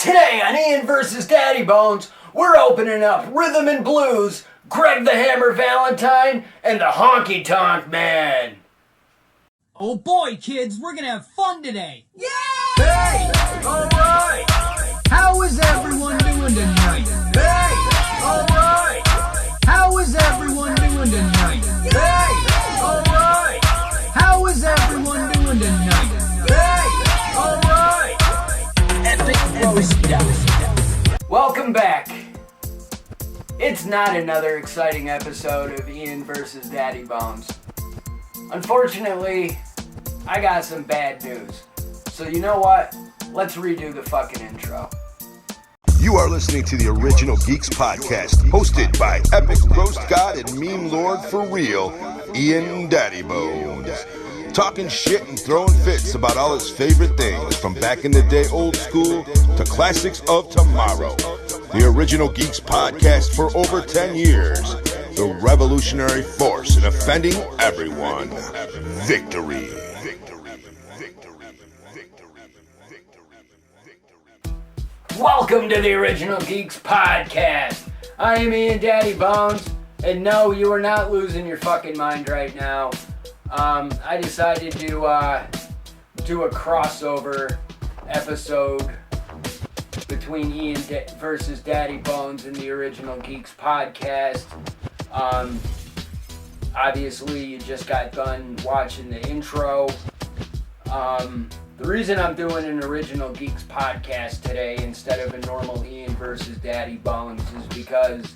Today on Ian vs. Daddy Bones, we're opening up Rhythm and Blues, Greg the Hammer Valentine, and the Honky Tonk Man. Oh boy, kids, we're gonna have fun today! Yay! Hey! Alright! How is everyone doing tonight? Hey! Alright! How is everyone doing tonight? Hey! Alright! How is everyone doing tonight? Hey! Alright! Epic roast stuff. Welcome back. It's not another exciting episode of Ian vs. Daddy Bones. Unfortunately, I got some bad news. So you know what? Let's redo the fucking intro. You are listening to the original Geeks podcast, hosted by Epic Roast God and Meme Lord for real, Ian Daddy Bones. Talking shit and throwing fits about all his favorite things, from back in the day old school to classics of tomorrow. The original Geeks podcast for over 10 years. The revolutionary force in offending everyone. Victory. Welcome to the Original Geeks Podcast. I am Ian Daddy Bones, and no, you are not losing your fucking mind right now. I decided to do a crossover episode between Ian versus Daddy Bones and the Original Geeks Podcast. Obviously, you just got done watching the intro. The reason I'm doing an Original Geeks podcast today instead of a normal Ian versus Daddy Bones is because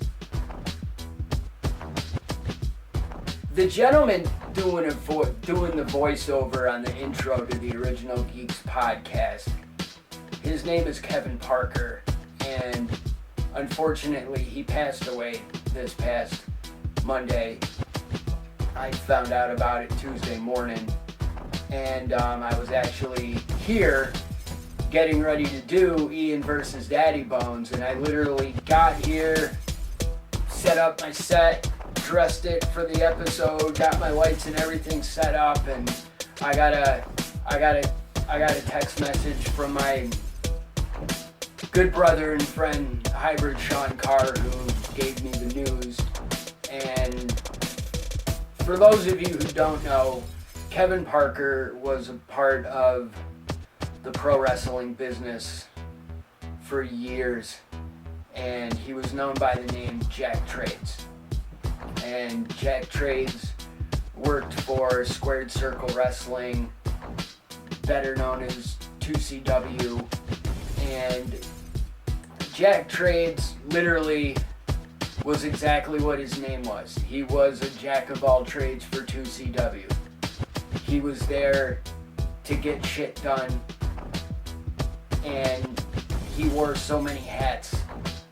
the gentleman doing the voiceover on the intro to the Original Geeks podcast, his name is Kevin Parker, and unfortunately he passed away this past Monday. I found out about it Tuesday morning. And I was actually here getting ready to do Ian versus Daddy Bones, and I literally got here, set up my set, dressed it for the episode, got my lights and everything set up, and I got a text message from my good brother and friend Hybrid Sean Carr, who gave me the news. And for those of you who don't know, Kevin Parker was a part of the pro wrestling business for years, and he was known by the name Jack Trades. And Jack Trades worked for Squared Circle Wrestling, better known as 2CW, and Jack Trades literally was exactly what his name was. He was a jack of all trades for 2CW. He was there to get shit done, and he wore so many hats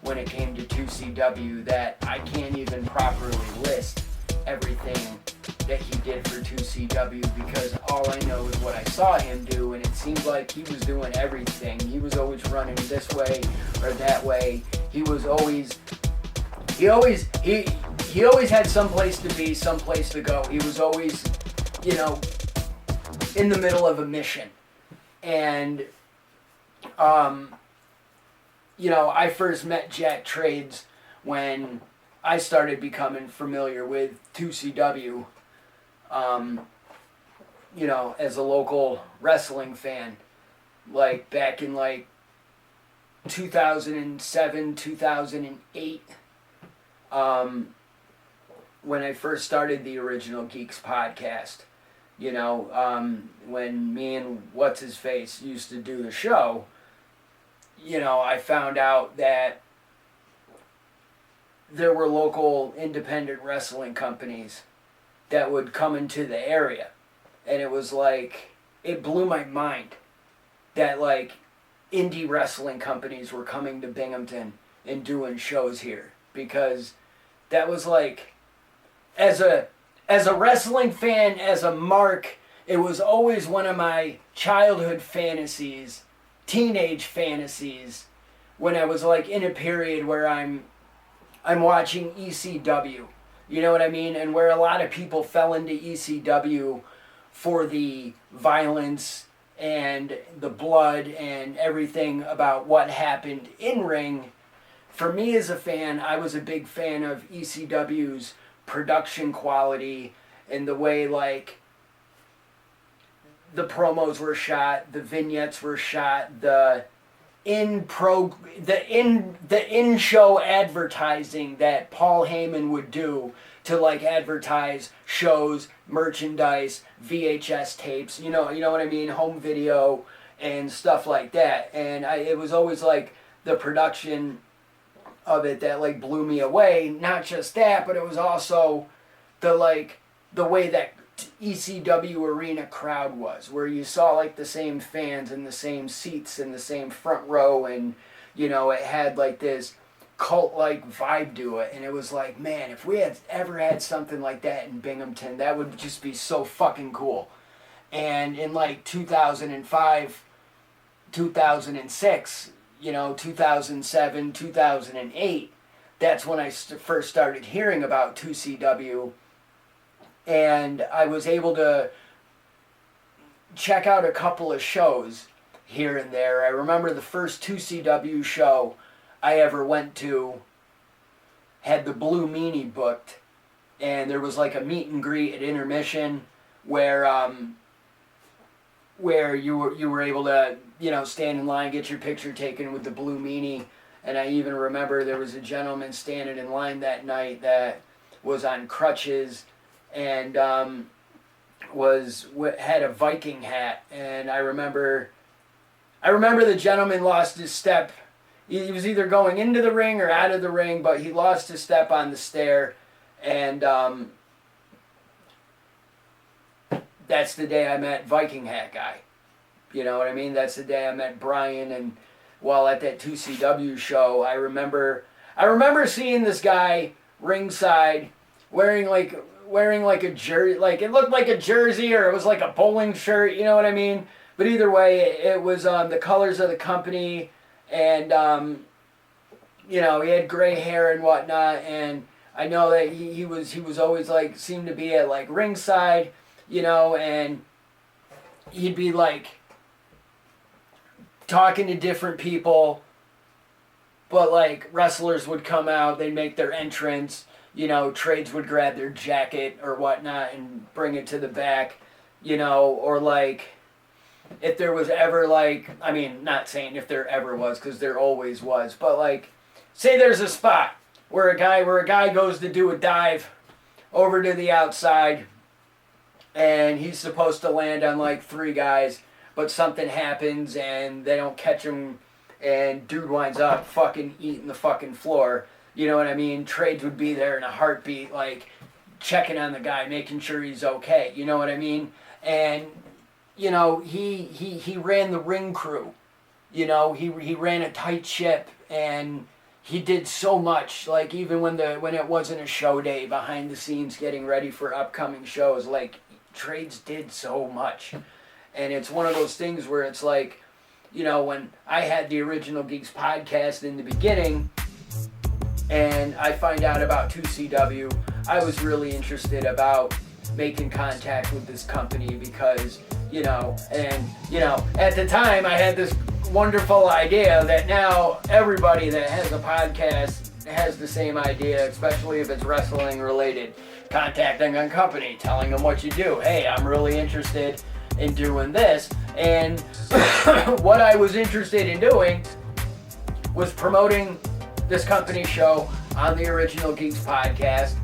when it came to 2CW that I can't even properly list everything that he did for 2CW, because all I know is what I saw him do, and it seemed like he was doing everything. He was always running this way or that way. He always had some place to be, some place to go. He was always, in the middle of a mission. And, I first met Jack Trades when I started becoming familiar with 2CW, as a local wrestling fan, like back in 2007, 2008, when I first started the Original Geeks podcast. When me and What's-His-Face used to do the show, I found out that there were local independent wrestling companies that would come into the area. And it was it blew my mind that indie wrestling companies were coming to Binghamton and doing shows here. Because that was as a wrestling fan, as a mark, it was always one of my childhood fantasies, teenage fantasies, when I was in a period where I'm watching ECW, you know what I mean? And where a lot of people fell into ECW for the violence and the blood and everything about what happened in ring, for me as a fan, I was a big fan of ECW's production quality and the way like the promos were shot, the vignettes were shot, the in-show advertising that Paul Heyman would do to like advertise shows, merchandise, VHS tapes, you know what I mean, home video and stuff like that. And it was always like the production of it that like blew me away. Not just that, but it was also the way that ECW arena crowd was, where you saw like the same fans and the same seats and the same front row, and you know, it had like this cult-like vibe to it, and it was like, man, if we had ever had something like that in Binghamton, that would just be so fucking cool. And in like 2005, 2006, you know, 2007, 2008, that's when I first started hearing about 2CW. And I was able to check out a couple of shows here and there. I remember the first 2CW show I ever went to had the Blue Meanie booked. And there was like a meet and greet at intermission where you were able to, you know, stand in line, get your picture taken with the Blue Meanie. And I even remember there was a gentleman standing in line that night that was on crutches and had a Viking hat, and I remember the gentleman lost his step. He was either going into the ring or out of the ring, but he lost his step on the stair, and that's the day I met Viking hat guy. You know what I mean? That's the day I met Brian, and while at that 2CW show, I remember seeing this guy ringside wearing like a jersey, like it looked like a jersey or it was like a bowling shirt, you know what I mean? But either way, it was the colors of the company, and you know, he had gray hair and whatnot, and I know that he was always like, seemed to be at like ringside, you know, and he'd be like talking to different people, but like wrestlers would come out, they'd make their entrance, you know, trades would grab their jacket or whatnot and bring it to the back, you know, or like, if there was ever like, I mean, not saying if there ever was, because there always was, but like, say there's a spot where a guy goes to do a dive over to the outside, and he's supposed to land on like 3 guys, but something happens and they don't catch him, and dude winds up fucking eating the fucking floor. You know what I mean? Trades would be there in a heartbeat, like checking on the guy, making sure he's okay. You know what I mean? And you know, he ran the ring crew. You know, he ran a tight ship, and he did so much. Like even when it wasn't a show day, behind the scenes, getting ready for upcoming shows, like Trades did so much. And it's one of those things where it's like, you know, when I had the Original Geeks podcast in the beginning, and I find out about 2CW, I was really interested about making contact with this company because, you know, and, you know, at the time I had this wonderful idea that now everybody that has a podcast has the same idea, especially if it's wrestling related. Contacting a company, telling them what you do. Hey, I'm really interested in doing this. And what I was interested in doing was promoting this company show on the Original Geeks podcast,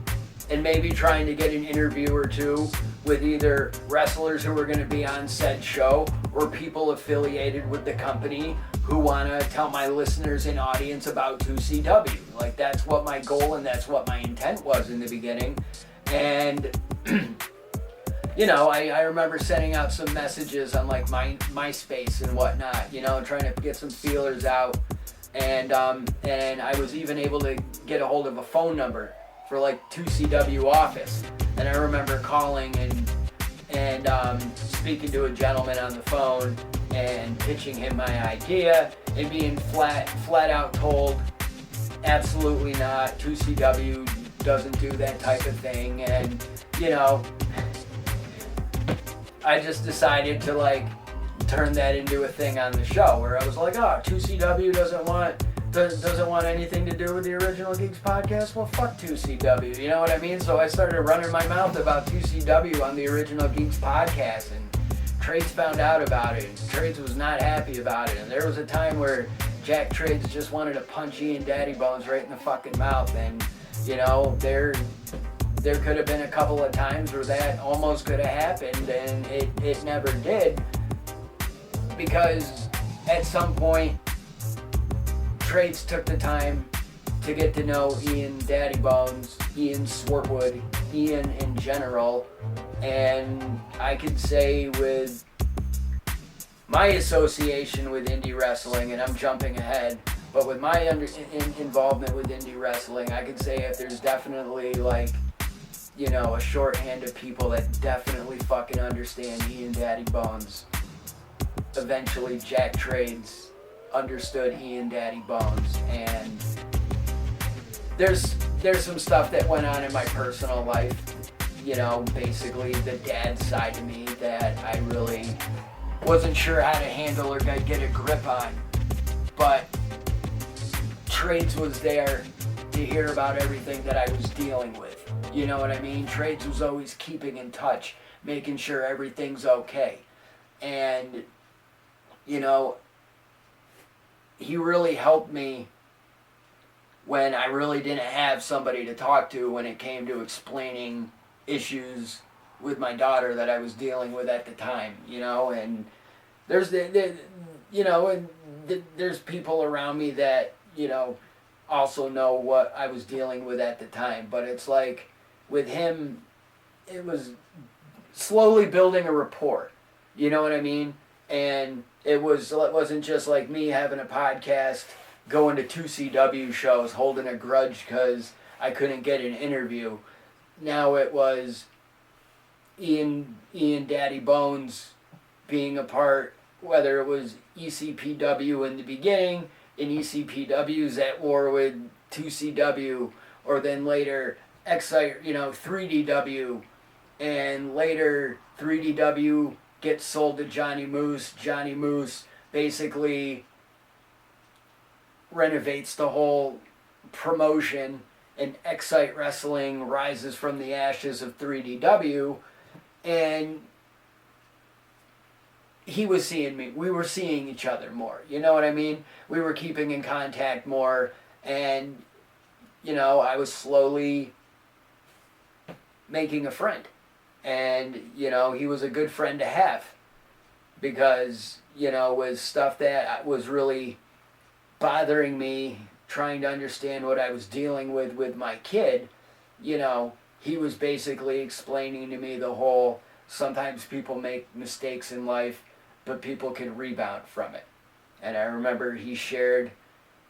and maybe trying to get an interview or two with either wrestlers who are going to be on said show or people affiliated with the company who want to tell my listeners and audience about 2CW. Like, that's what my goal and that's what my intent was in the beginning. And you know, I remember sending out some messages on like my MySpace and whatnot, you know, trying to get some feelers out. And I was even able to get a hold of a phone number for like 2CW office. And I remember calling and speaking to a gentleman on the phone and pitching him my idea and being flat out told, absolutely not, 2CW doesn't do that type of thing. And, you know, I just decided to like turned that into a thing on the show where I was like, oh, 2CW doesn't want anything to do with the Original Geeks podcast. Well, fuck 2CW, you know what I mean? So I started running my mouth about 2CW on the Original Geeks podcast, and Trades found out about it, and Trades was not happy about it, and there was a time where Jack Trades just wanted to punch Ian Daddy Bones right in the fucking mouth, and, you know, there could have been a couple of times where that almost could have happened, and it never did, because at some point, Trades took the time to get to know Ian Daddy Bones, Ian Swartwood, Ian in general, and I could say with my association with indie wrestling, and I'm jumping ahead, but with my involvement with indie wrestling, I could say if there's definitely like, you know, a shorthand of people that definitely fucking understand Ian Daddy Bones, eventually Jack Trades understood Ian Daddy Bones, and there's some stuff that went on in my personal life, you know, basically the dad side of me that I really wasn't sure how to handle or get a grip on, but Trades was there to hear about everything that I was dealing with, you know what I mean? Trades was always keeping in touch, making sure everything's okay, and, you know, he really helped me when I really didn't have somebody to talk to when it came to explaining issues with my daughter that I was dealing with at the time, you know, and there's there's people around me that, you know, also know what I was dealing with at the time, but it's like with him, it was slowly building a rapport, you know what I mean? And it wasn't just like me having a podcast, going to 2CW shows, holding a grudge because I couldn't get an interview. Now it was Ian Daddy Bones being a part, whether it was ECPW in the beginning, and ECPW's at war with 2CW, or then later Excite, 3DW, and later 3DW gets sold to Johnny Moose. Johnny Moose basically renovates the whole promotion, and Excite Wrestling rises from the ashes of 3DW, and he was seeing me. We were seeing each other more. You know what I mean? We were keeping in contact more, and, I was slowly making a friend. And, he was a good friend to have because, with stuff that was really bothering me, trying to understand what I was dealing with my kid, he was basically explaining to me the whole, sometimes people make mistakes in life, but people can rebound from it. And I remember he shared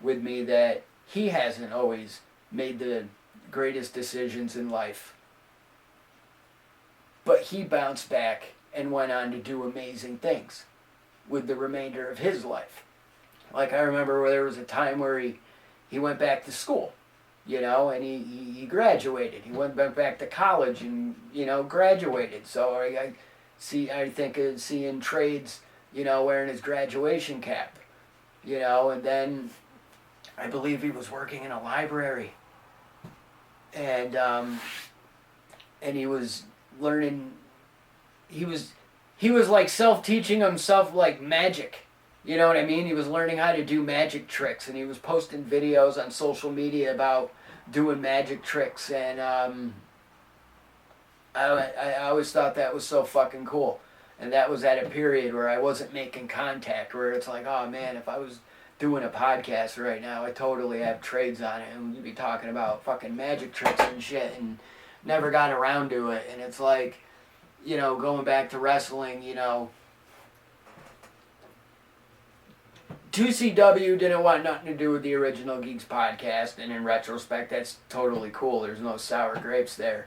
with me that he hasn't always made the greatest decisions in life, but he bounced back and went on to do amazing things with the remainder of his life. Like I remember where there was a time where he went back to school, and he graduated. He went back to college and, graduated. So I think of seeing Trades, wearing his graduation cap, and then I believe he was working in a library. And he was learning, he was like self-teaching himself like magic, you know what I mean? He was learning how to do magic tricks, and he was posting videos on social media about doing magic tricks, and I always thought that was so fucking cool. And that was at a period where I wasn't making contact, where it's like, oh man, if I was doing a podcast right now, I totally have Trades on it, and we'd be talking about fucking magic tricks and shit, and never got around to it. And it's like, going back to wrestling, 2CW didn't want nothing to do with the Original Geeks podcast, and in retrospect, that's totally cool. There's no sour grapes there.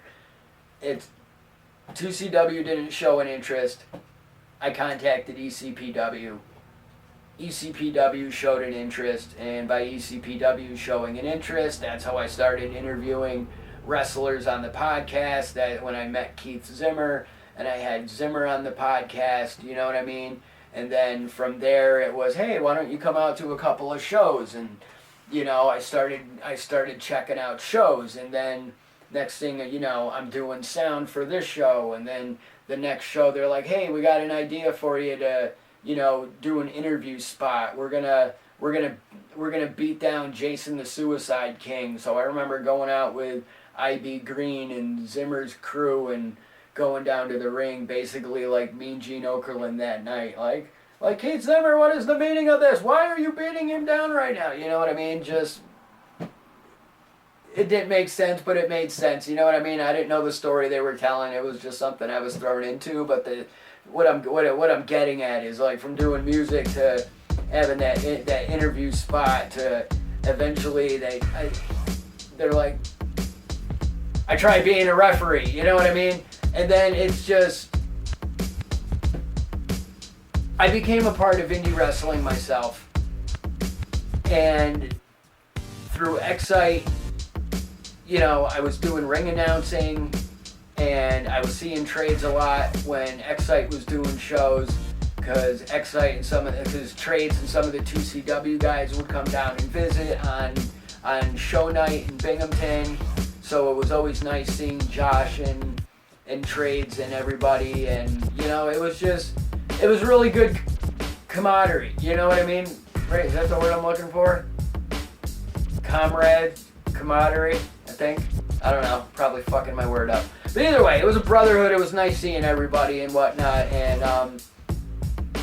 2CW didn't show an interest. I contacted ECPW. ECPW showed an interest, and by ECPW showing an interest, that's how I started interviewing wrestlers on the podcast. That when I met Keith Zimmer, and I had Zimmer on the podcast, you know what I mean? And then from there it was, hey, why don't you come out to a couple of shows? And, you know, I started checking out shows, and then next thing, you know, I'm doing sound for this show, and then the next show they're like, hey, we got an idea for you to, you know, do an interview spot. We're gonna beat down Jason the Suicide King. So I remember going out with IB Green and Zimmer's crew and going down to the ring, basically like Mean Gene Okerlund that night, like Keith Zimmer, what is the meaning of this? Why are you beating him down right now? You know what I mean? Just, it didn't make sense, but it made sense. You know what I mean? I didn't know the story they were telling. It was just something I was thrown into. But what I'm getting at is, like, from doing music to having that interview spot to eventually they're like, I tried being a referee. You know what I mean? And then it's just, I became a part of indie wrestling myself, and through Excite, you know, I was doing ring announcing, and I was seeing trades a lot when Excite was doing shows, because trades and some of the 2CW guys would come down and visit on show night in Binghamton, so it was always nice seeing Josh and trades and everybody, and, you know, it was really good camaraderie, you know what I mean? Right, is that the word I'm looking for? Camaraderie, I think. I don't know, probably fucking my word up. But either way, it was a brotherhood, it was nice seeing everybody and whatnot, and,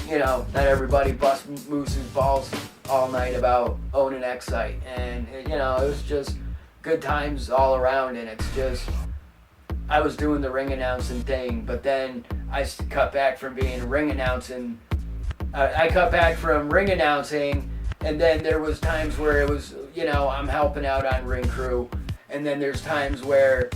you know, not everybody bust Moose's balls all night about owning Excite, and, you know, it was just good times all around, and it's just, I was doing the ring announcing thing, but then I cut back from being ring announcing. I cut back from ring announcing, and then there was times where it was, you know, I'm helping out on ring crew, and then there's times where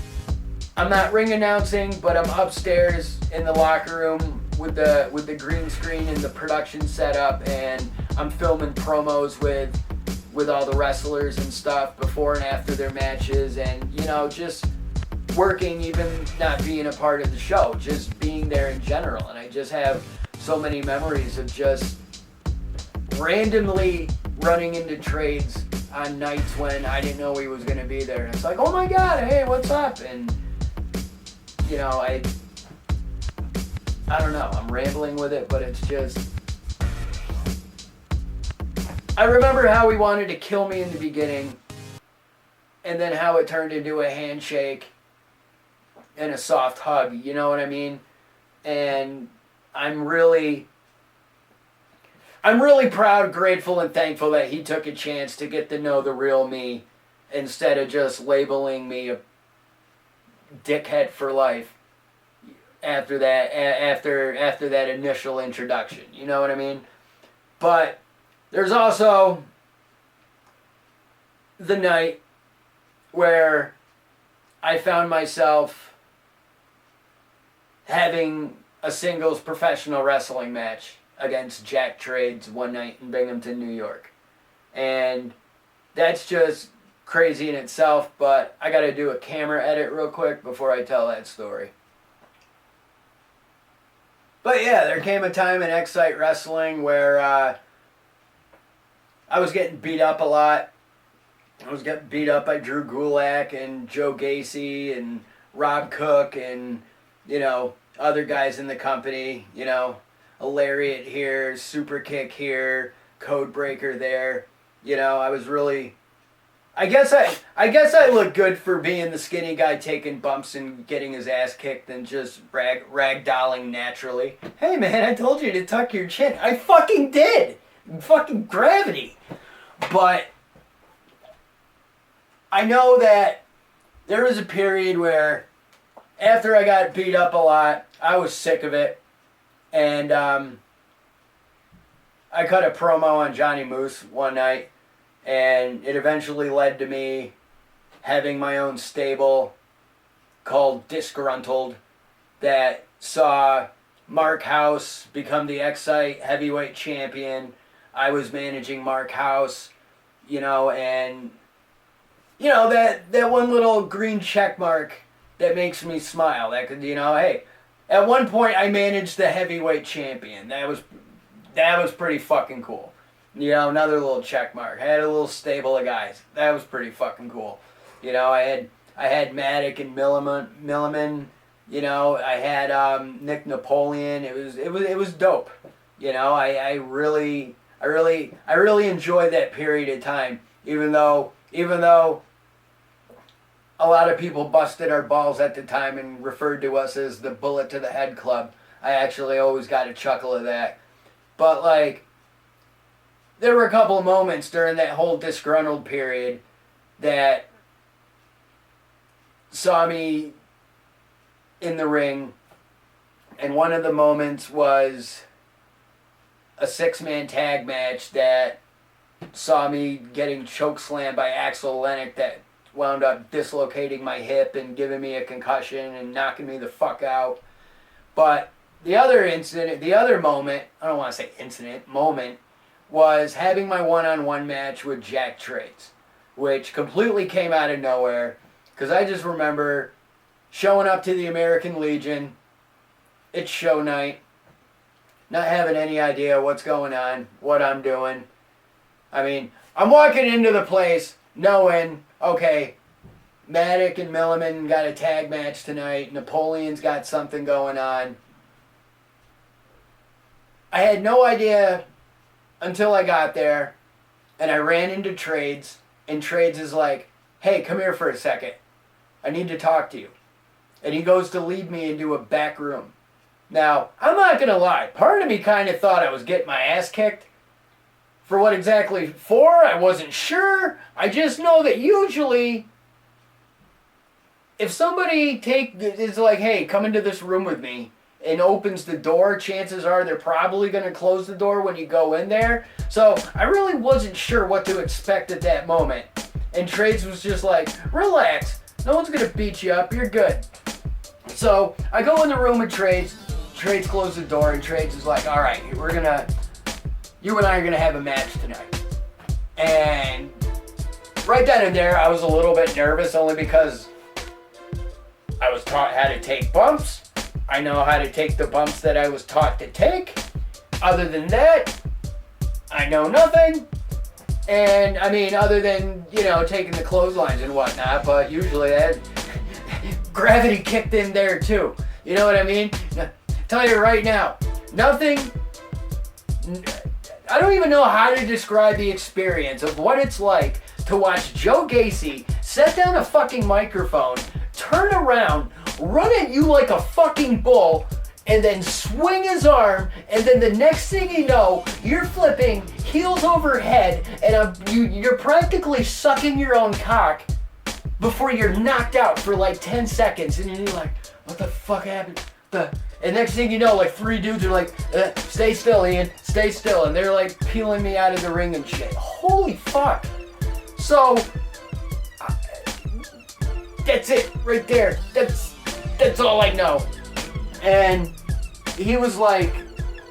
I'm not ring announcing, but I'm upstairs in the locker room with the green screen and the production setup, and I'm filming promos with all the wrestlers and stuff before and after their matches, and, you know, just working, even not being a part of the show, just being there in general. And I just have so many memories of just randomly running into trades on nights when I didn't know he was going to be there. And it's like, oh my God, hey, what's up? And, you know, I don't know, I'm rambling with it, but it's just, I remember how he wanted to kill me in the beginning, and then how it turned into a handshake and a soft hug, you know what I mean? And I'm really proud, grateful, and thankful that he took a chance to get to know the real me instead of just labeling me a dickhead for life after that initial introduction, you know what I mean? But there's also the night where I found myself having a singles professional wrestling match against Jack Trades one night in Binghamton, New York. And that's just crazy in itself, but I gotta do a camera edit real quick before I tell that story. But yeah, there came a time in Excite Wrestling where I was getting beat up a lot. I was getting beat up by Drew Gulak and Joe Gacy and Rob Cook and, you know, other guys in the company, you know, a lariat here, super kick here, code breaker there. You know, I was really, I guess I look good for being the skinny guy taking bumps and getting his ass kicked and just ragdolling naturally. Hey man, I told you to tuck your chin. I fucking did. Fucking gravity. But I know that there was a period where after I got beat up a lot, I was sick of it. And I cut a promo on Johnny Moose one night, and it eventually led to me having my own stable called Disgruntled that saw Mark House become the Excite heavyweight champion. I was managing Mark House, you know, and, you know, that one little green check mark that makes me smile. That could, you know, hey, at one point I managed the heavyweight champion. That That was pretty fucking cool. You know, another little check mark. I had a little stable of guys. That was pretty fucking cool. You know, I had Maddock and Milliman. You know, I had Nick Napoleon. It was dope. You know, I really enjoyed that period of time. Even though a lot of people busted our balls at the time and referred to us as the Bullet to the Head Club, I actually always got a chuckle of that. But like, there were a couple of moments during that whole disgruntled period that saw me in the ring, and one of the moments was a 6-man tag match that saw me getting chokeslammed by Axel Lennox that wound up dislocating my hip and giving me a concussion and knocking me the fuck out. But the other moment, I don't want to say incident, moment, was having my one-on-one match with Jack Trades, which completely came out of nowhere, because I just remember showing up to the American Legion, it's show night, not having any idea what's going on, what I'm doing. I mean, I'm walking into the place knowing, okay, Maddock and Milliman got a tag match tonight, Napoleon's got something going on. I had no idea until I got there, and I ran into Trades, and Trades is like, hey, come here for a second. I need to talk to you. And he goes to lead me into a back room. Now, I'm not going to lie. Part of me kind of thought I was getting my ass kicked. For what exactly for, I wasn't sure. I just know that usually, if somebody is like, hey, come into this room with me, and opens the door, chances are they're probably going to close the door when you go in there. So I really wasn't sure what to expect at that moment. And Trades was just like, relax. No one's going to beat you up. You're good. So I go in the room with Trades. Trades closes the door, and Trades is like, all right, you and I are going to have a match tonight. And right then and there, I was a little bit nervous, only because I was taught how to take bumps. I know how to take the bumps that I was taught to take. Other than that, I know nothing. And, I mean, other than, you know, taking the clotheslines and whatnot, but usually that gravity kicked in there too. You know what I mean? Now, tell you right now, nothing, I don't even know how to describe the experience of what it's like to watch Joe Gacy set down a fucking microphone, turn around, run at you like a fucking bull, and then swing his arm, and then the next thing you know, you're flipping heels over head, and you're practically sucking your own cock before you're knocked out for like 10 seconds, and you're like, what the fuck happened? And next thing you know, like 3 dudes are like, stay still, Ian, stay still, and they're like peeling me out of the ring and shit. Holy fuck. So, that's it, right there. That's all I know. And he was like,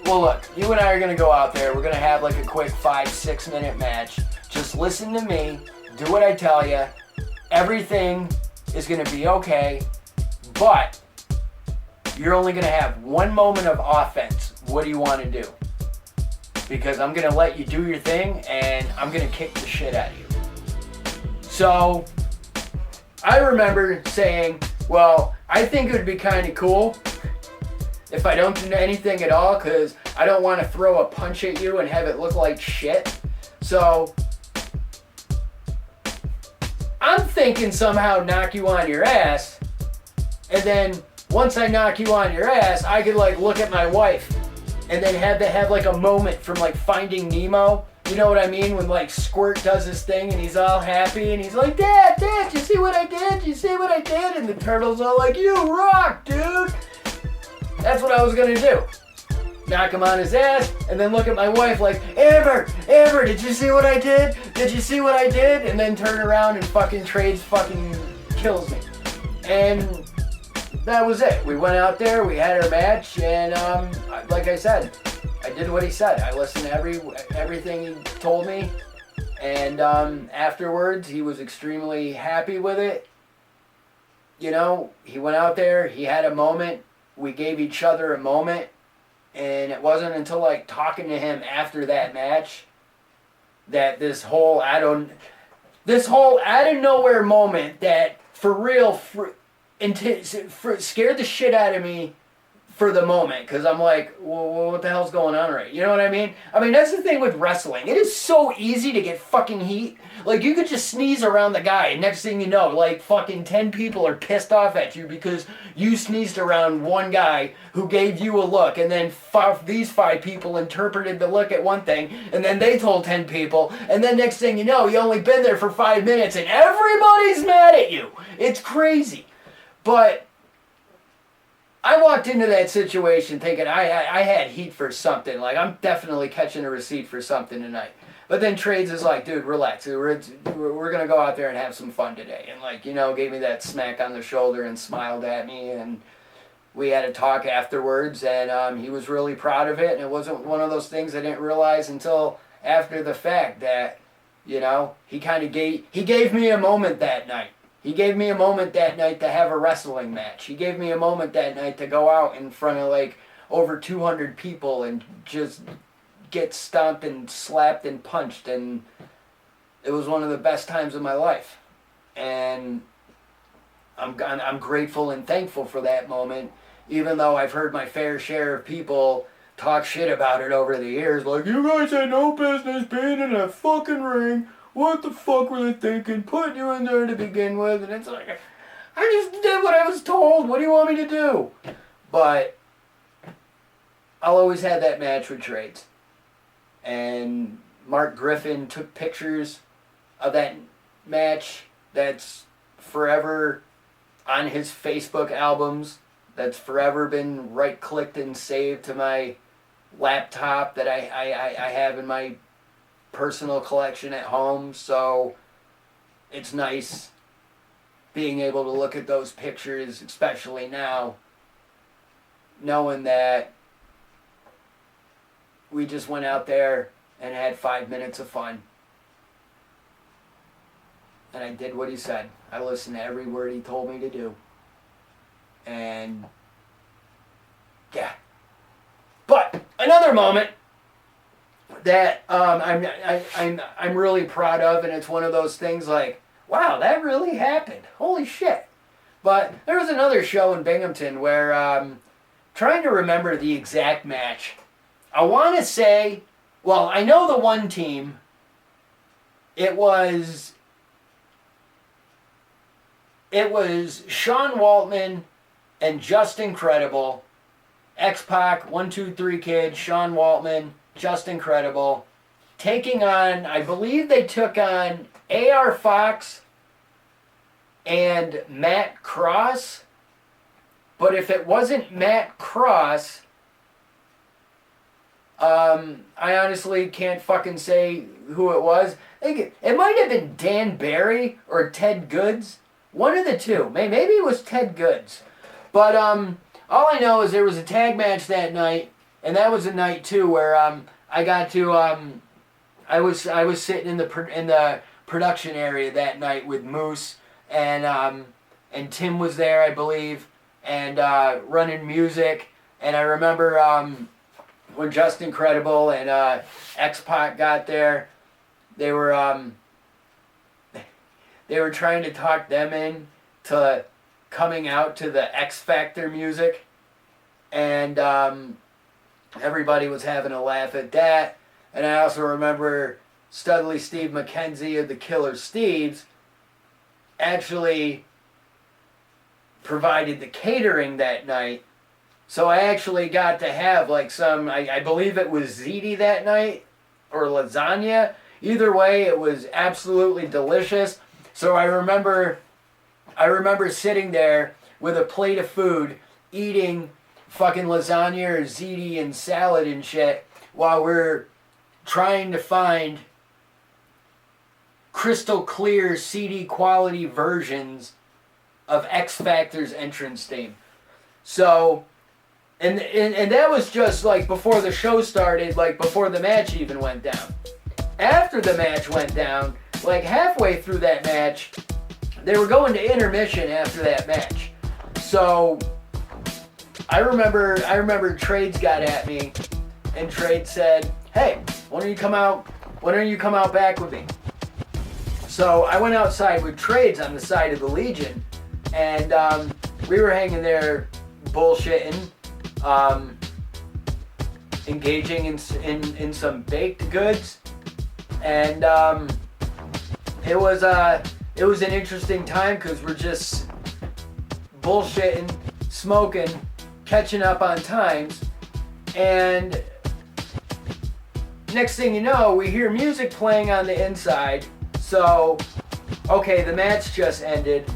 well, look, you and I are going to go out there. We're going to have like a quick 5-6 minute match. Just listen to me. Do what I tell you. Everything is going to be okay. But you're only going to have one moment of offense. What do you want to do? Because I'm going to let you do your thing, and I'm going to kick the shit out of you. So I remember saying, well, I think it would be kind of cool if I don't do anything at all, because I don't want to throw a punch at you and have it look like shit. So I'm thinking somehow knock you on your ass, and then once I knock you on your ass, I could like look at my wife and then have like a moment from like Finding Nemo. You know what I mean? When like Squirt does his thing and he's all happy and he's like, Dad, you see what I did? You see what I did? And the turtle's all like, you rock, dude. That's what I was gonna do. Knock him on his ass and then look at my wife like, Amber, did you see what I did? Did you see what I did? And then turn around and fucking Trades fucking kills me. And that was it. We went out there, we had our match, and like I said, I did what he said. I listened to everything he told me, and afterwards, he was extremely happy with it. You know, he went out there, he had a moment, we gave each other a moment, And it wasn't until like talking to him after that match that this whole out of nowhere moment that for real scared the shit out of me for the moment, because I'm like, well, what the hell's going on right? You know what I mean? I mean, that's the thing with wrestling. It is so easy to get fucking heat. Like, you could just sneeze around the guy, and next thing you know, like, fucking 10 people are pissed off at you because you sneezed around one guy who gave you a look, and then these 5 people interpreted the look at one thing, and then they told 10 people, and then next thing you know, you only been there for 5 minutes, and everybody's mad at you. It's crazy. But I walked into that situation thinking I had heat for something. Like, I'm definitely catching a receipt for something tonight. But then Trades is like, dude, relax. We're going to go out there and have some fun today. And, like, you know, gave me that smack on the shoulder and smiled at me. And we had a talk afterwards. And he was really proud of it. And it wasn't one of those things I didn't realize until after the fact that, you know, he gave me a moment that night. He gave me a moment that night to have a wrestling match. He gave me a moment that night to go out in front of like over 200 people and just get stomped and slapped and punched. And it was one of the best times of my life. And I'm grateful and thankful for that moment, even though I've heard my fair share of people talk shit about it over the years. Like, you guys had no business being in a fucking ring. What the fuck were they thinking? Putting you in there to begin with. And it's like, I just did what I was told. What do you want me to do? But I'll always have that match with Trades. And Mark Griffin took pictures of that match. That's forever on his Facebook albums. That's forever been right-clicked and saved to my laptop that I have in my personal collection at home. So it's nice being able to look at those pictures, especially now, knowing that we just went out there and had 5 minutes of fun. And I did what he said. I listened to every word he told me to do. And yeah. But another moment that I'm really proud of, and it's one of those things like, wow, that really happened. Holy shit. But there was another show in Binghamton where, trying to remember the exact match. I want to say, well, I know the one team. It was Sean Waltman and Just Incredible, X-Pac, 1, 2, 3 Kid, Sean Waltman, Just Incredible, taking on, I believe they took on A.R. Fox and Matt Cross. But if it wasn't Matt Cross, I honestly can't fucking say who it was. I think it might have been Dan Barry or Ted Goods. One of the two. Maybe it was Ted Goods. But all I know is there was a tag match that night, and that was a night too where I got to I was sitting in the production area that night with Moose and Tim was there, I believe, and running music. And I remember when Just Incredible and X-Pac got there, they were trying to talk them in to coming out to the X Factor music, and everybody was having a laugh at that. And I also remember Studley Steve McKenzie of the Killer Steves actually provided the catering that night. So I actually got to have like some, I believe it was ziti that night, or lasagna. Either way, it was absolutely delicious. So I remember sitting there with a plate of food, eating fucking lasagna or ziti and salad and shit, while we're trying to find crystal clear CD quality versions of X Factor's entrance theme. So, and that was just like before the show started, like before the match even went down. After the match went down, like halfway through that match, they were going to intermission after that match. So I remember Trades got at me, and Trades said, "Hey, why don't you come out back with me?" So I went outside with Trades on the side of the Legion, and we were hanging there bullshitting, engaging in some baked goods, and it was an interesting time because we're just bullshitting, smoking, catching up on times, and next thing you know, we hear music playing on the inside. So, okay, the match just ended,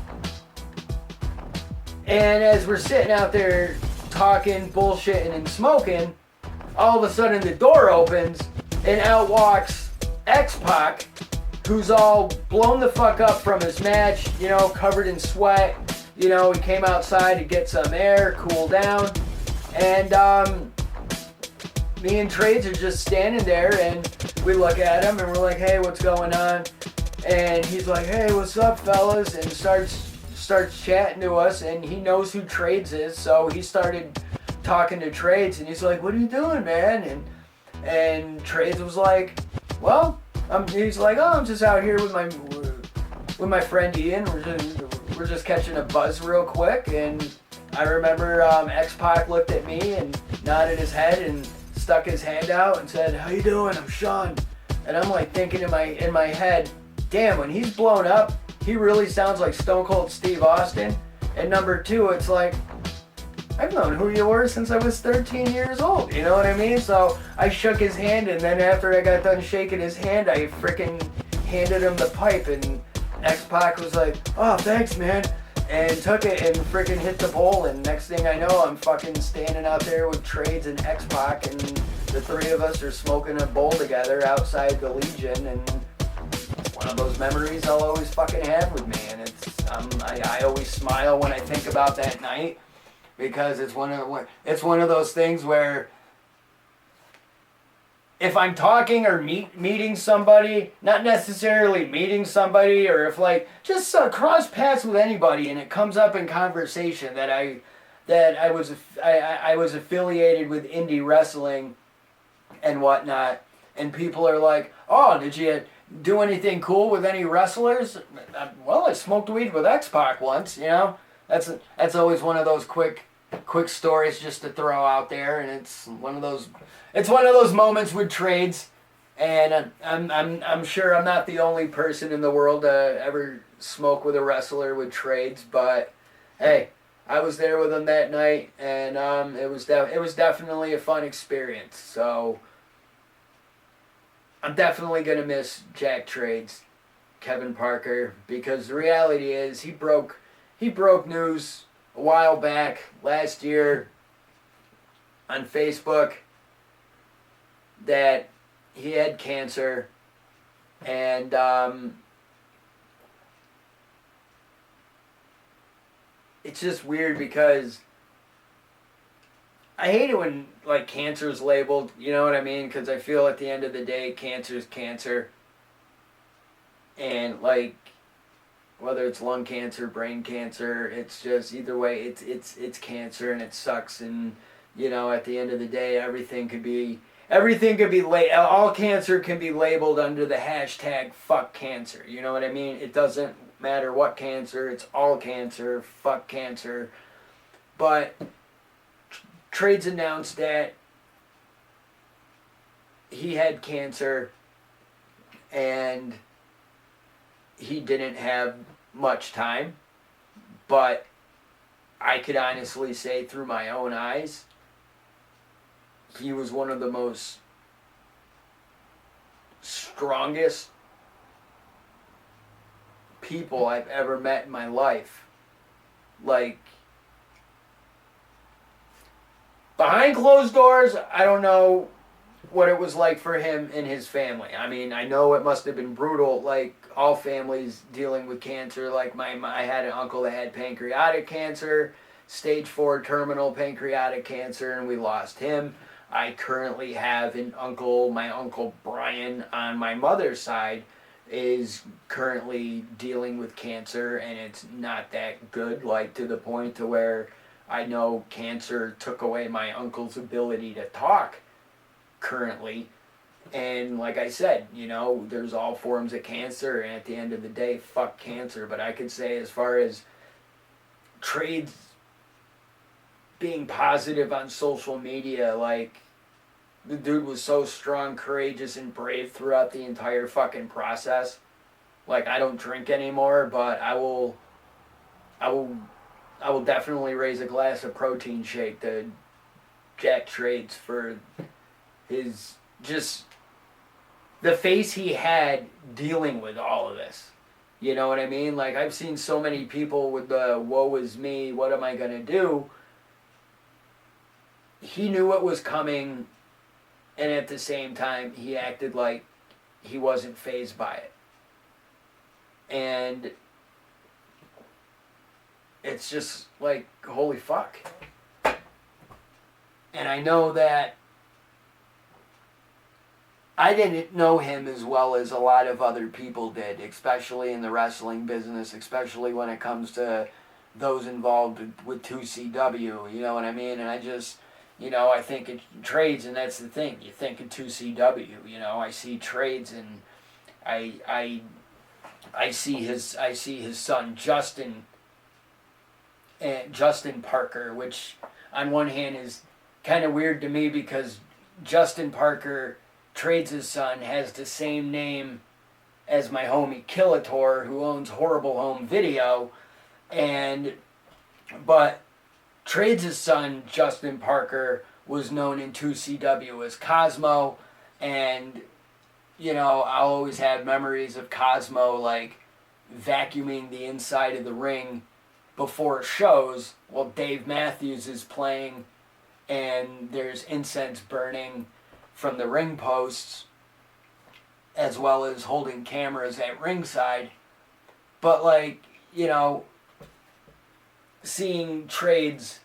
and as we're sitting out there talking, bullshitting, and smoking, all of a sudden the door opens, and out walks X-Pac, who's all blown the fuck up from his match, you know, covered in sweat. You know, he came outside to get some air, cool down, and me and Trades are just standing there, and we look at him, and we're like, "Hey, what's going on?" And he's like, "Hey, what's up, fellas?" And starts chatting to us, and he knows who Trades is, so he started talking to Trades, and he's like, "What are you doing, man?" And Trades was like, "Well," he's like, "Oh, I'm just out here with my friend Ian. We're just catching a buzz real quick." And I remember X-Pac looked at me and nodded his head and stuck his hand out and said, "How you doing? I'm Sean." And I'm like thinking in my head, damn, when he's blown up, he really sounds like Stone Cold Steve Austin. And number two, it's like, I've known who you were since I was 13 years old, you know what I mean? So I shook his hand, and then after I got done shaking his hand, I freaking handed him the pipe, and X-Pac was like, "Oh, thanks, man," and took it and freaking hit the bowl, and next thing I know, I'm fucking standing out there with Trades and X-Pac, and the three of us are smoking a bowl together outside the Legion, and it's one of those memories I'll always fucking have with me, and I always smile when I think about that night, because it's one of those things where if I'm talking or meeting somebody, not necessarily meeting somebody, or if like just cross paths with anybody, and it comes up in conversation that I was affiliated with indie wrestling and whatnot, and people are like, "Oh, did you do anything cool with any wrestlers?" Well, I smoked weed with X-Pac once, you know. That's always one of those quick stories just to throw out there, and it's one of those moments with Trades, and I'm sure I'm not the only person in the world to ever smoke with a wrestler with Trades, but hey, I was there with him that night, and it was definitely a fun experience. So I'm definitely gonna miss Jack Trades, Kevin Parker, because the reality is he broke news a while back last year on Facebook that he had cancer, and it's just weird because I hate it when like cancer is labeled, you know what I mean? Because I feel at the end of the day, cancer is cancer, and like whether it's lung cancer, brain cancer, it's just either way, it's cancer, and it sucks. And you know, at the end of the day, everything could be all cancer can be labeled under the hashtag fuck cancer. You know what I mean? It doesn't matter what cancer, it's all cancer, fuck cancer. But Trades announced that he had cancer, and he didn't have much time, but I could honestly say through my own eyes, he was one of the most strongest people I've ever met in my life. Like, behind closed doors, I don't know what it was like for him and his family. I mean, I know it must have been brutal, like all families dealing with cancer. Like I had an uncle that had pancreatic cancer, stage 4 terminal pancreatic cancer, and we lost him. I currently have my uncle Brian on my mother's side is currently dealing with cancer, and it's not that good, like to the point to where I know cancer took away my uncle's ability to talk currently. And like I said, there's all forms of cancer, and at the end of the day, fuck cancer. But I could say, as far as trades being positive on social media, like, the dude was so strong, courageous, and brave throughout the entire fucking process. Like, I don't drink anymore, but I will definitely raise a glass of protein shake to Jack Trades for his, just the face he had dealing with all of this. You know what I mean? Like, I've seen so many people with the woe is me, what am I going to do? He knew what was coming, and at the same time, he acted like he wasn't fazed by it. And it's just like, holy fuck. And I know that I didn't know him as well as a lot of other people did, especially in the wrestling business, especially when it comes to those involved with 2CW, you know what I mean? And I just, I think it Trades, and that's the thing. You think of 2CW, I see Trades, and I see his son Justin Parker, which on one hand is kind of weird to me because Justin Parker, Trades' son, has the same name as my homie Killator, who owns Horrible Home Video, but Trades' son, Justin Parker, was known in 2CW as Cosmo, and, I'll always have memories of Cosmo, like, vacuuming the inside of the ring before shows while Dave Matthews is playing, and there's incense burning from the ring posts, as well as holding cameras at ringside. But, like, seeing Trades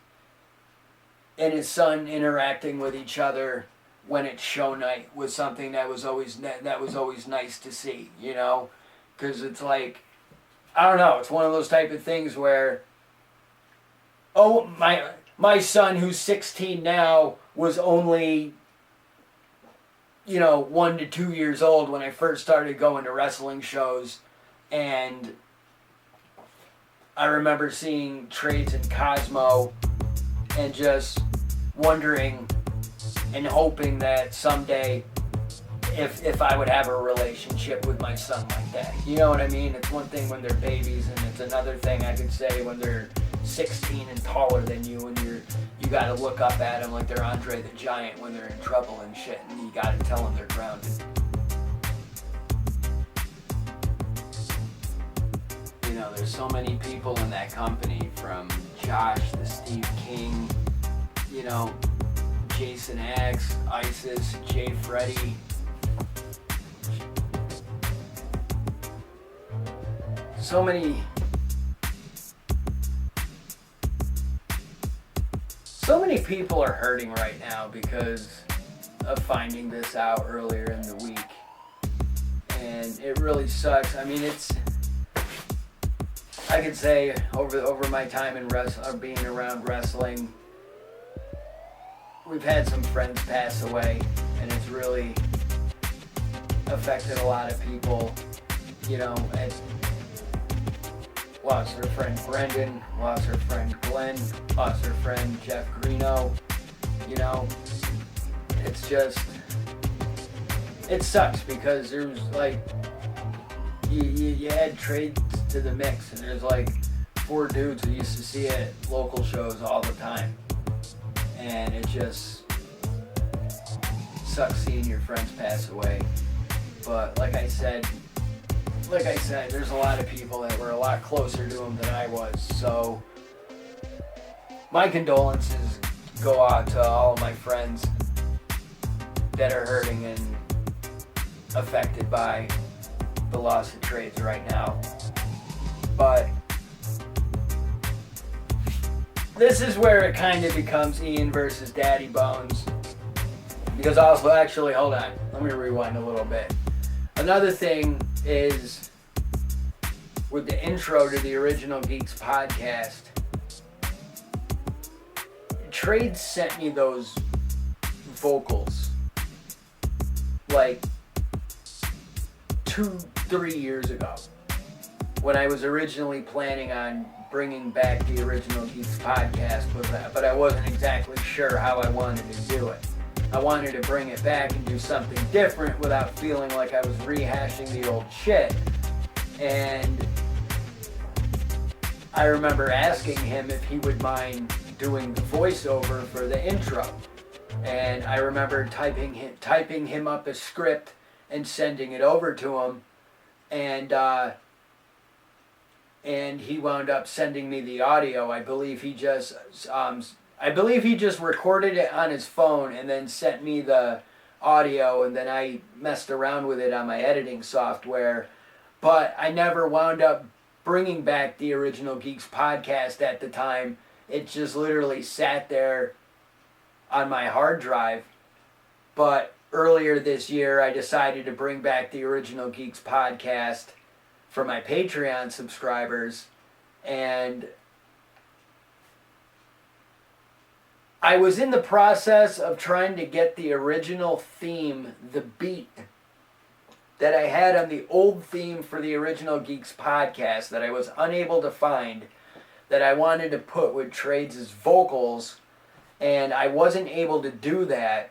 and his son interacting with each other when it's show night was something that was always nice to see, because it's like, I don't know, it's one of those type of things where, my son, who's 16 now, was only 1 to 2 years old when I first started going to wrestling shows, and I remember seeing Trades and Cosmo and just wondering and hoping that someday if I would have a relationship with my son like that. You know what I mean? It's one thing when they're babies, and it's another thing I could say when they're 16 and taller than you, and you gotta look up at them like they're Andre the Giant when they're in trouble and shit, and you gotta tell them they're grounded. There's so many people in that company, from Josh to Steve King, Jason X, Isis, Jay Freddy. So many people are hurting right now because of finding this out earlier in the week. And it really sucks. I mean, I could say over my time in being around wrestling, we've had some friends pass away, and it's really affected a lot of people. And lost her friend Brendan, lost her friend Glenn, lost her friend Jeff Greeno. It's just, it sucks because there's like, you add Trades to the mix, and there's like 4 dudes who used to see it at local shows all the time, and it just sucks seeing your friends pass away. But like I said, there's a lot of people that were a lot closer to him than I was, so my condolences go out to all of my friends that are hurting and affected by the loss of Trades right now. But this is where it kind of becomes Ian versus Daddy Bones. Because also, actually, hold on. Let me rewind a little bit. Another thing is, with the intro to the Original Geeks podcast, Trade sent me those vocals like 2-3 years ago when I was originally planning on bringing back the Original Geeks podcast with that, but I wasn't exactly sure how I wanted to do it. I wanted to bring it back and do something different without feeling like I was rehashing the old shit. And I remember asking him if he would mind doing the voiceover for the intro. And I remember typing him up a script and sending it over to him. And he wound up sending me the audio. I believe he just recorded it on his phone and then sent me the audio, and then I messed around with it on my editing software. But I never wound up bringing back the Original Geeks podcast at the time. It just literally sat there on my hard drive. But earlier this year, I decided to bring back the Original Geeks podcast for my Patreon subscribers, and I was in the process of trying to get the original theme, the beat that I had on the old theme for the Original Geeks podcast that I was unable to find, that I wanted to put with Trades' vocals, and I wasn't able to do that.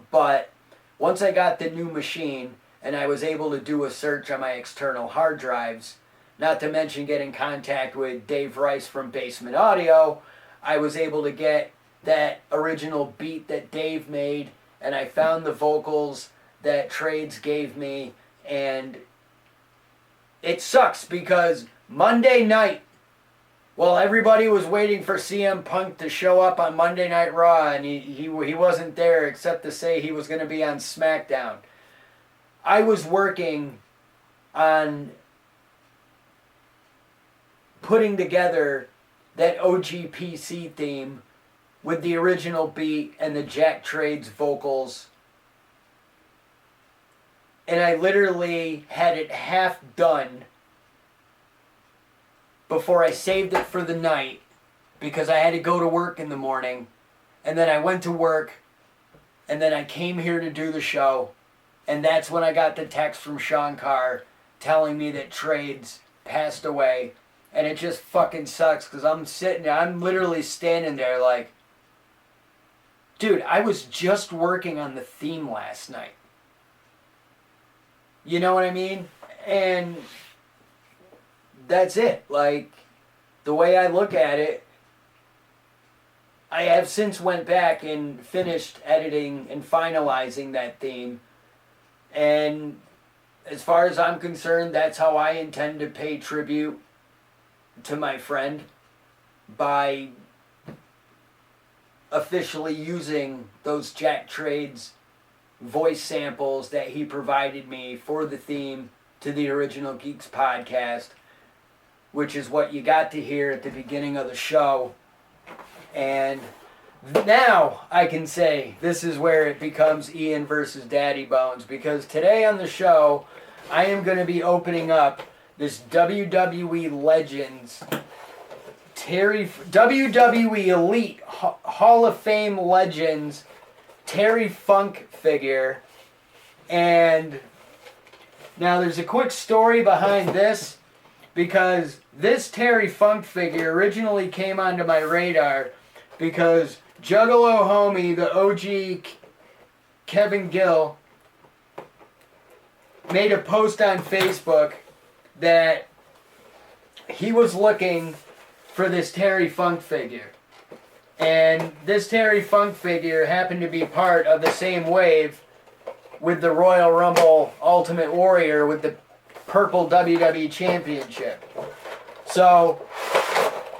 But once I got the new machine and I was able to do a search on my external hard drives, not to mention get in contact with Dave Rice from Basement Audio, I was able to get that original beat that Dave made, and I found the vocals that Trades gave me, and it sucks because Monday night, while everybody was waiting for CM Punk to show up on Monday Night Raw, and he wasn't there except to say he was going to be on SmackDown, I was working on putting together that OGPC theme with the original beat and the Jack Trades vocals. And I literally had it half done before I saved it for the night because I had to go to work in the morning. And then I went to work, and then I came here to do the show. And that's when I got the text from Sean Carr telling me that Trades passed away. And it just fucking sucks because I'm literally standing there like, dude, I was just working on the theme last night. You know what I mean? And that's it. Like, the way I look at it, I have since went back and finished editing and finalizing that theme. And as far as I'm concerned, that's how I intend to pay tribute to my friend, by officially using those Jack Trades voice samples that he provided me for the theme to the Original Geeks podcast, which is what you got to hear at the beginning of the show. And now I can say this is where it becomes Ian versus Daddy Bones, because today on the show I am going to be opening up this WWE Legends, WWE Elite Hall of Fame Legends Terry Funk figure. And now there's a quick story behind this, because this Terry Funk figure originally came onto my radar because Juggalo Homie, the OG Kevin Gill, made a post on Facebook that he was looking for this Terry Funk figure. And this Terry Funk figure happened to be part of the same wave with the Royal Rumble Ultimate Warrior with the purple WWE Championship. So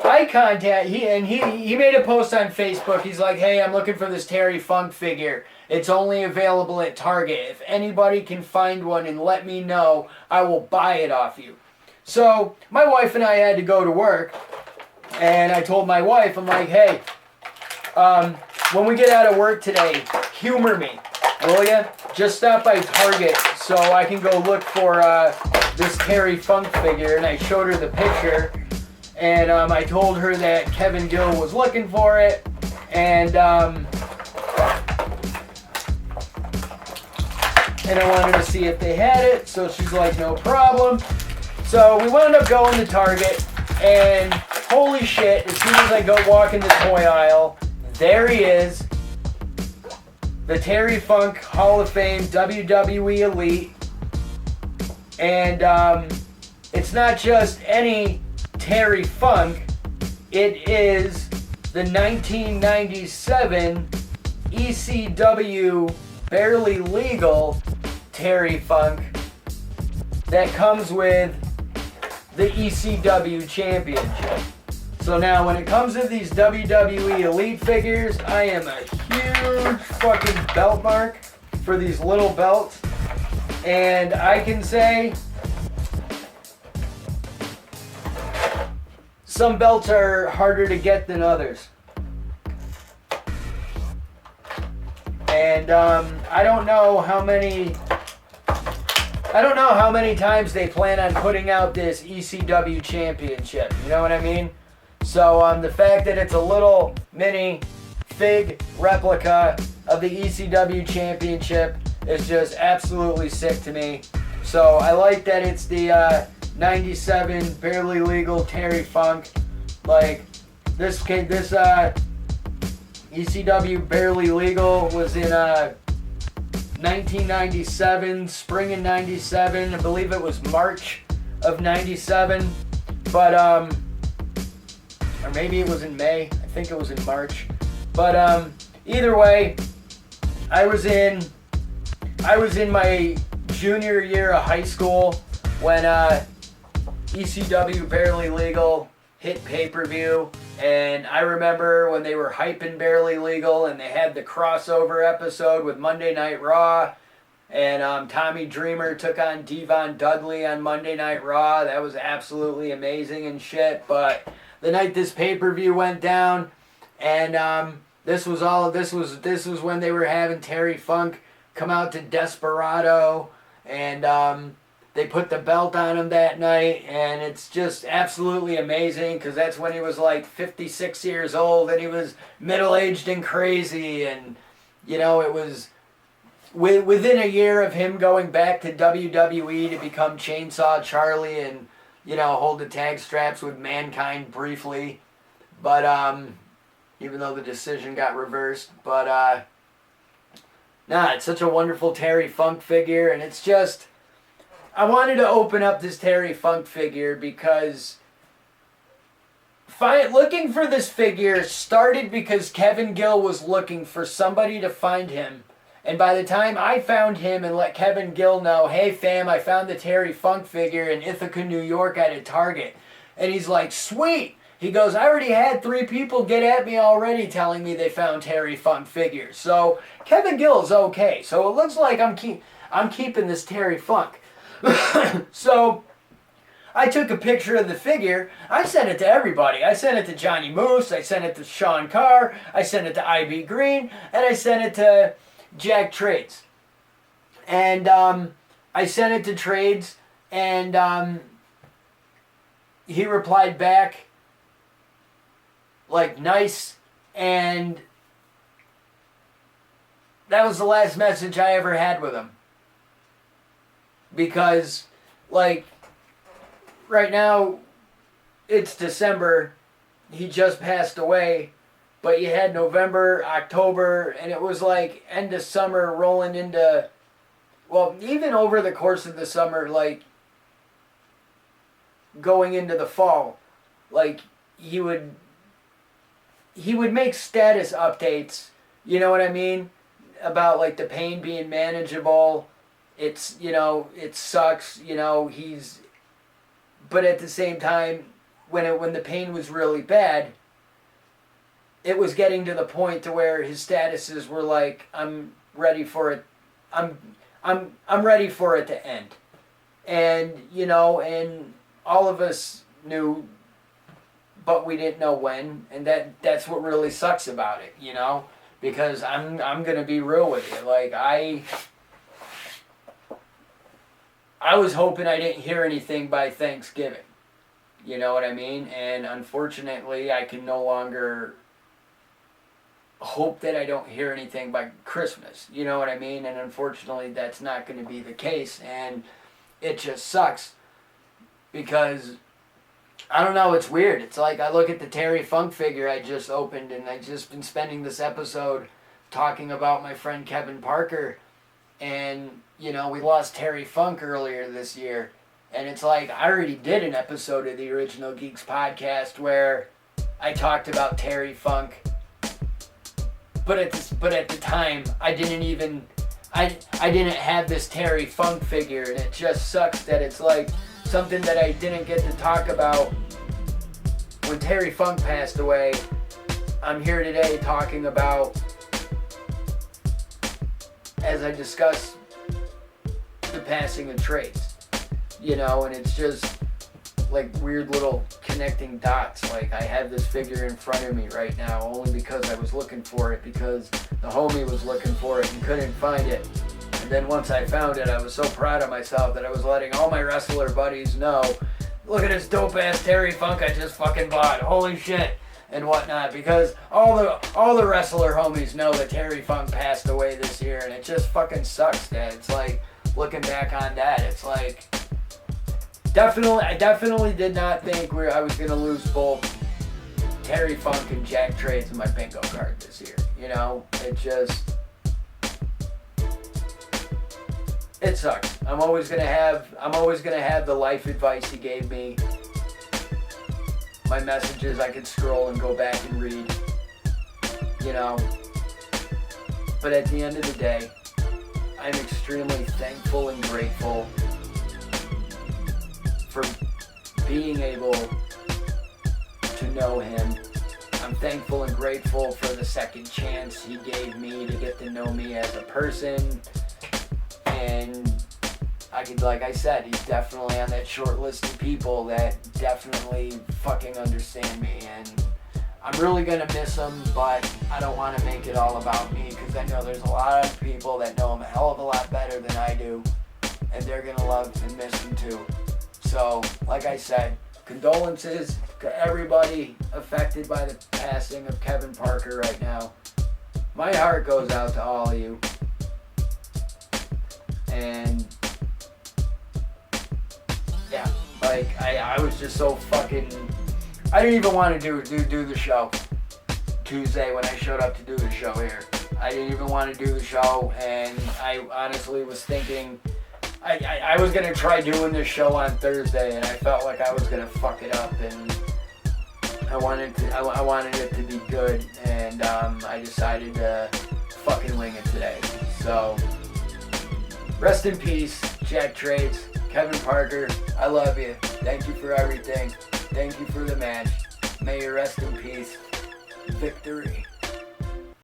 he made a post on Facebook. He's like, hey, I'm looking for this Terry Funk figure. It's only available at Target. If anybody can find one and let me know, I will buy it off you. So my wife and I had to go to work, and I told my wife, I'm like, hey, when we get out of work today, humor me, will ya? Just stop by Target so I can go look for this Terry Funk figure. And I showed her the picture, And I told her that Kevin Gill was looking for it, and I wanted to see if they had it, so she's like, no problem. So we wound up going to Target, and holy shit, as soon as I go walk in the toy aisle, there he is, the Terry Funk Hall of Fame WWE Elite. And it's not just any Terry Funk, it is the 1997 ECW Barely Legal Terry Funk that comes with the ECW Championship. So now when it comes to these WWE Elite figures, I am a huge fucking belt mark for these little belts. And I can say some belts are harder to get than others. And I don't know how many times they plan on putting out this ECW Championship. You know what I mean? So the fact that it's a little mini fig replica of the ECW Championship is just absolutely sick to me. So I like that it's the 97 Barely Legal Terry Funk. Like this ECW Barely Legal was in 1997, spring in 97. I believe it was March of 97. But or maybe it was in May. I think it was in March. But either way, I was in my junior year of high school when ECW Barely Legal hit pay-per-view, and I remember when they were hyping Barely Legal and they had the crossover episode with Monday Night Raw, and Tommy Dreamer took on Devon Dudley on Monday Night Raw. That was absolutely amazing and shit. But the night this pay-per-view went down, and this was when they were having Terry Funk come out to Desperado, and they put the belt on him that night, and it's just absolutely amazing because that's when he was like 56 years old and he was middle-aged and crazy, and you know, it was within a year of him going back to WWE to become Chainsaw Charlie and, you know, hold the tag straps with Mankind briefly, but even though the decision got reversed, but it's such a wonderful Terry Funk figure, and it's just, I wanted to open up this Terry Funk figure because looking for this figure started because Kevin Gill was looking for somebody to find him. And by the time I found him and let Kevin Gill know, hey fam, I found the Terry Funk figure in Ithaca, New York at a Target. And he's like, sweet. He goes, I already had 3 people get at me already telling me they found Terry Funk figures. So Kevin Gill's okay. So it looks like I'm keeping this Terry Funk. So I took a picture of the figure. I sent it to everybody. I sent it to Johnny Moose. I sent it to Sean Carr. I sent it to IB Green. And I sent it to Jack Trades. And I sent it to Trades. And he replied back like, nice. And that was the last message I ever had with him. Because, like, right now, it's December, he just passed away, but you had November, October, and it was like end of summer rolling into, well, even over the course of the summer, like, going into the fall, like, he would make status updates, you know what I mean, about, like, the pain being manageable. It's, you know, it sucks, you know, but at the same time, when the pain was really bad, it was getting to the point to where his statuses were like, I'm ready for it, I'm ready for it to end. And, you know, and all of us knew, but we didn't know when, and that's what really sucks about it, you know, because I'm gonna be real with you, like, I was hoping I didn't hear anything by Thanksgiving. You know what I mean? And unfortunately, I can no longer hope that I don't hear anything by Christmas. You know what I mean? And unfortunately, that's not going to be the case. And it just sucks because, I don't know, it's weird. It's like I look at the Terry Funk figure I just opened, and I've just been spending this episode talking about my friend Kevin Parker. And, you know, we lost Terry Funk earlier this year. And it's like, I already did an episode of the Original Geeks podcast where I talked about Terry Funk. But at the time, I didn't have this Terry Funk figure. And it just sucks that it's like something that I didn't get to talk about when Terry Funk passed away. I'm here today talking about, as I discuss the passing of Trace. You know, and it's just like weird little connecting dots. Like I have this figure in front of me right now only because I was looking for it, because the homie was looking for it and couldn't find it. And then once I found it, I was so proud of myself that I was letting all my wrestler buddies know, look at this dope ass Terry Funk I just fucking bought. Holy shit. And whatnot, because all the wrestler homies know that Terry Funk passed away this year, and it just fucking sucks, Dad. It's like looking back on that, it's like I definitely did not think I was gonna lose both Terry Funk and Jack Trades in my bingo card this year. You know, it sucks. I'm always gonna have the life advice he gave me. My messages I could scroll and go back and read. You know. But at the end of the day, I'm extremely thankful and grateful for being able to know him. I'm thankful and grateful for the second chance he gave me to get to know me as a person. And like I said, he's definitely on that short list of people that definitely fucking understand me. And I'm really gonna miss him, but I don't want to make it all about me, because I know there's a lot of people that know him a hell of a lot better than I do, and they're gonna love and miss him too. So, like I said, condolences to everybody affected by the passing of Kevin Parker right now. My heart goes out to all of you. And yeah, like I was just so fucking, I didn't even want to do the show Tuesday when I showed up to do the show here. I didn't even want to do the show, and I honestly was thinking I was gonna try doing this show on Thursday, and I felt like I was gonna fuck it up, and I wanted it to be good, and I decided to fucking wing it today. So rest in peace, Jack Trades, Kevin Parker. I love you. Thank you for everything. Thank you for the match. May you rest in peace. Victory.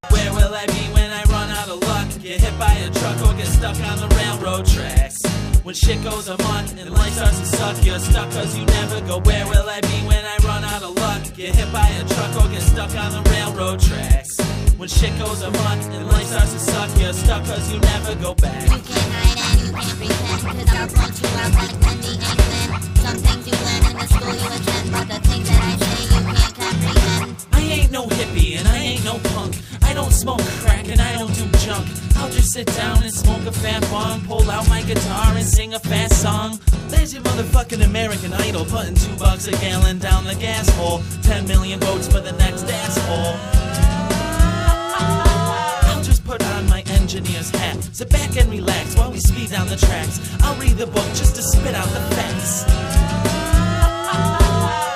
Where will I be when I run out of luck? Get hit by a truck or get stuck on the railroad tracks. When shit goes amok and life starts to suck, you're stuck cause you never go. Where will I be when I run out of luck? Get hit by a truck or get stuck on the railroad tracks. When shit goes amok and life starts to suck, you're stuck cause you never go back. You can't hide and you can't pretend, cause I'll punch you out like Wendy and Glenn. Some things you learn in the school you attend, but the things that I say you can't comprehend. I ain't no hippie and I ain't no punk. I don't smoke crack and I don't do junk. I'll just sit down and smoke a fat bong, pull out my guitar and sing a fast song. There's your motherfucking American Idol, putting $2 a gallon down the gas hole. 10 million votes for the next asshole. I'll just put on my engineer's hat, sit back and relax while we speed down the tracks. I'll read the book just to spit out the facts.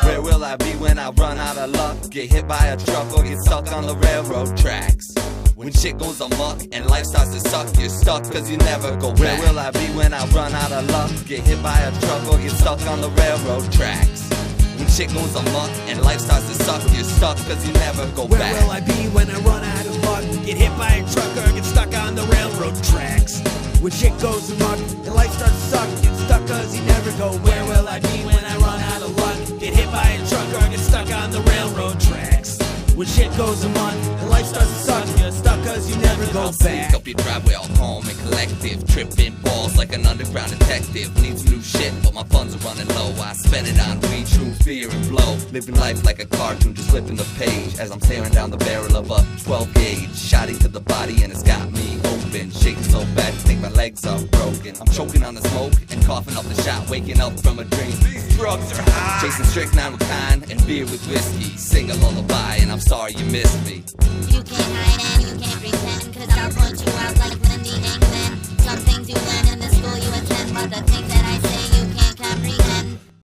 Where will I be when I run out of luck? Get hit by a truck or get stuck on the railroad tracks. When shit goes amok and life starts to suck, you're stuck cause you never go back. Where will I be when I run out of luck? Get hit by a truck or get stuck on the railroad tracks. When shit goes amok and life starts to suck, you're stuck cause you never go back. Where will I be when I run out of luck? Get hit by a truck or get stuck on the railroad tracks. When shit goes amok and life starts to suck, get stuck cause you never go. Where will I be when I run out of luck? Get hit by a truck or get stuck on the railroad tracks. When shit goes amok and life starts to suck, you're stuck cause you never go I'll back. sneak up your driveway all calm and collective, tripping balls like an underground detective. Need some new shit, but my funds are running low. I spend it on weed, shrooms, beer, and blow. Living life like a cartoon, just flipping the page as I'm staring down the barrel of a 12 gauge. Shotty to the body and it's got me open, shaking so bad, think my legs are broken. I'm choking on the smoke and coughing up the shot, waking up from a dream. These drugs are high. Chasing strychnine with kind and beer with whiskey. Sing a lullaby and I'm sorry you missed me. You can't hide and you can't pretend, cause I'll point you out like Lindy England. Some things you learn in the school you attend, but the things